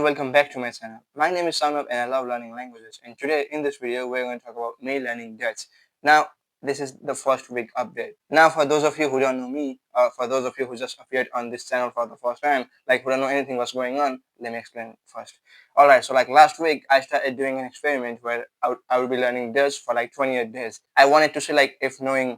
welcome back to my channel. My name is Saunabh and I love learning languages, and today in this video we're going to talk about me learning Dutch. Now this is the first week update. Now for those of you who don't know me, or for those of you who just appeared on this channel for the first time, like who don't know anything what's going on, let me explain first. Alright, so like last week I started doing an experiment where I would be learning Dutch for like 28 days. I wanted to see like if knowing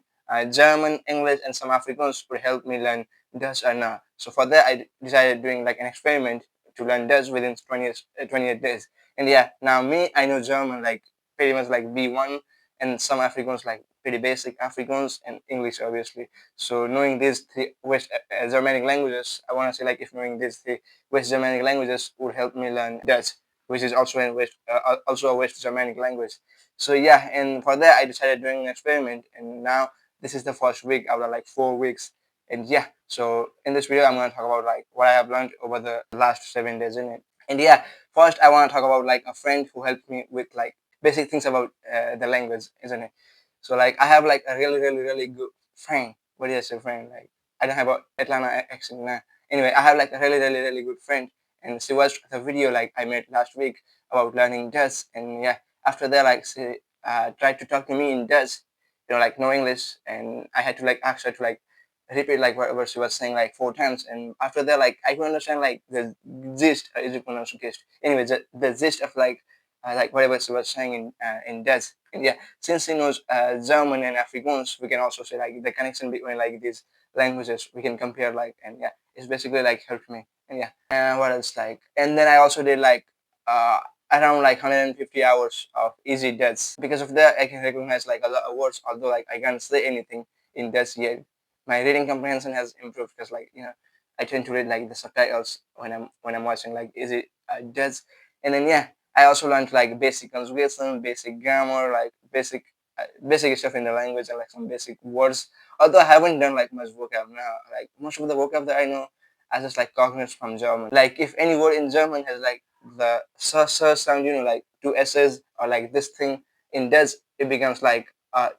German, English and some Afrikaans would help me learn Dutch or not. So for that I decided doing like an experiment to learn Dutch within 28 days. And yeah, now me, I know German like pretty much like B1 and some Afrikaans like pretty basic Afrikaans and English obviously. So knowing these three West Germanic languages, I want to say like if knowing these three West Germanic languages would help me learn Dutch, which is also also a West Germanic language. So yeah, and for that I decided doing an experiment, and now this is the first week out of like 4 weeks. And yeah, so in this video I'm going to talk about like what I have learned over the last 7 days in it. And yeah, first I want to talk about like a friend who helped me with like basic things about the language, isn't it? So like I have like a really good friend. What is a friend? Like I don't have a Atlanta accent now. Anyway, I have like a really good friend, and she watched the video like I made last week about learning Dutch. And yeah, after that like she tried to talk to me in Dutch, like no English, and I had to like ask her to like repeat like whatever she was saying like 4 times. And after that like I could understand like the gist, is it pronounced gist? Anyway, the gist of like whatever she was saying in Dutch. And yeah, since she knows German and Afrikaans, we can also say like the connection between like these languages we can compare like. And yeah, it's basically like helped me. And yeah, and what else like, and then I also did like uh around like 150 hours of easy Dutch. Because of that I can recognize like a lot of words, although like I can't say anything in Dutch yet. My reading comprehension has improved because like I tend to read like the subtitles when I'm watching like easy Dutch. And then yeah, I also learned like basic conjugation, basic grammar, like basic stuff in the language, and like some basic words. Although I haven't done like much vocab now. Like most of the vocab that I know I just like cognates from German. Like if any word in German has like the sound, like two s's, or like this thing, in Dutch it becomes like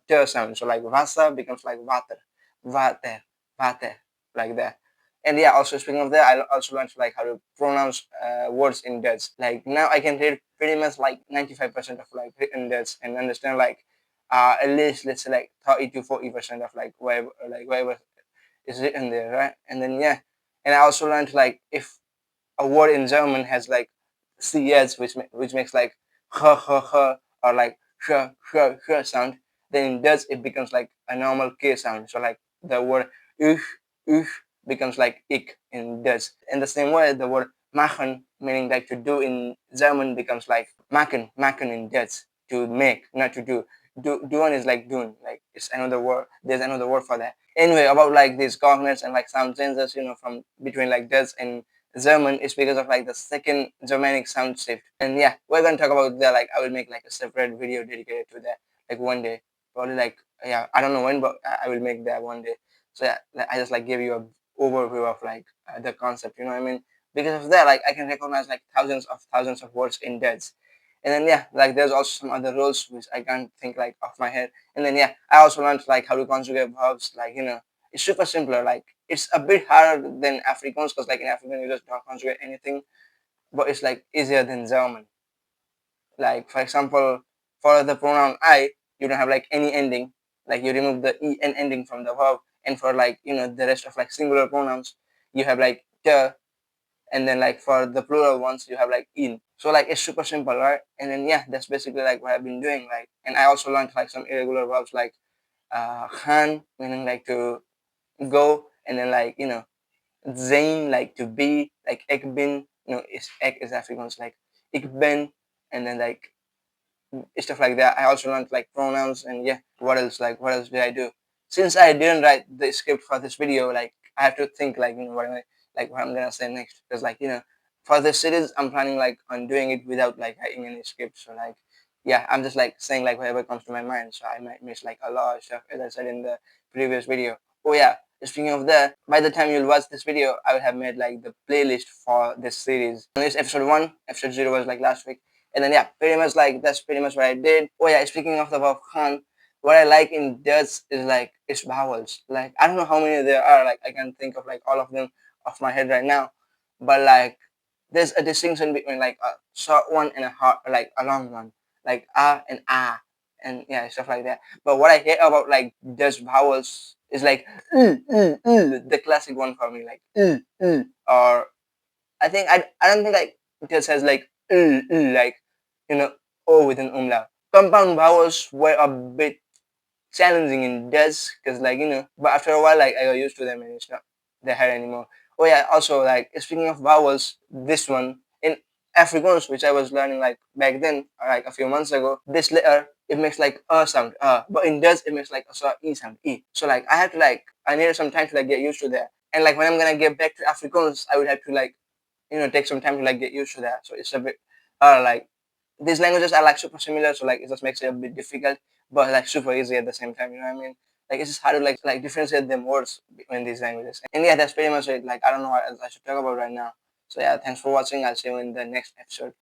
ter sound. So like Wasser becomes like water, water, water, like that. And yeah, also speaking of that, I also learned like how to pronounce words in Dutch. Like now I can read pretty much like 95% of like written Dutch and understand like at least let's say like 30 to 40% of like whatever is written there, right? And then yeah, and I also learned like if a word in German has like cs, which makes like or like sound, then in Dutch it becomes like a normal k sound. So like the word ich, ich becomes like ik in Dutch. In the same way, the word machen, meaning like to do in German, becomes like machen in Dutch, to make, not to do. Doing is like doing, like it's another word. There's another word for that. Anyway, about like these cognates and like sound changes, from between like Dutch and German is because of like the second Germanic sound shift. And yeah, we're gonna talk about that. Like I will make like a separate video dedicated to that, like one day, probably like, yeah, I don't know when, but I will make that one day. So yeah, like, I just like give you a overview of like the concept. You know what I mean? Because of that, like I can recognize like thousands of words in Dutch. And then yeah, like there's also some other rules which I can't think like off my head. And then yeah, I also learned like how to conjugate verbs. Like it's super simpler. Like it's a bit harder than Afrikaans because like in Afrikaans you just don't conjugate anything, but it's like easier than German. Like for example, for the pronoun I, you don't have like any ending. Like you remove the en ending from the verb, and for like the rest of like singular pronouns, you have like the, and then like for the plural ones you have like in. So like it's super simple, right? And then yeah, that's basically like what I've been doing. Like, and I also learned like some irregular verbs like gaan, meaning like to go, and then like zijn, like to be, like ik ben, ik is Afrikaans, like ik ben, and then like stuff like that. I also learned like pronouns. And yeah, what else did I do? Since I didn't write the script for this video, like I have to think like what I'm gonna say next, because like for this series I'm planning like on doing it without like writing any script. So like yeah, I'm just like saying like whatever comes to my mind, so I might miss like a lot of stuff, as I said in the previous video. Oh yeah, speaking of that, by the time you'll watch this video I will have made like the playlist for this series. And this episode 1, episode 0 was like last week. And then yeah, pretty much like that's pretty much what I did. Oh yeah, speaking of the verb gaan, what I like in Dutch is like its vowels. Like I don't know how many there are. Like I can think of like all of them off my head right now, but like there's a distinction between like a short one and a hard, like a long one, like ah and ah, and yeah, stuff like that. But what I hate about like Dutch vowels is like the classic one for me, like or I don't think like Dutch has like like you know o with an umlaut. Compound vowels were a bit challenging in Dutch because like but after a while like I got used to them and it's not that hard anymore. Oh yeah, also like speaking of vowels, this one in Afrikaans, which I was learning like back then, like a few months ago, this letter it makes like a sound, but in Dutch it makes like a sort of e sound, e. So like I had to like I needed some time to like get used to that. And like when I'm gonna get back to Afrikaans, I would have to like take some time to like get used to that. So it's a bit like these languages are like super similar, so like it just makes it a bit difficult, but like super easy at the same time. You know what I mean? Like it's just hard to like differentiate them words between these languages. And yeah, that's pretty much it. Like I don't know what else I should talk about right now. So yeah, thanks for watching. I'll see you in the next episode.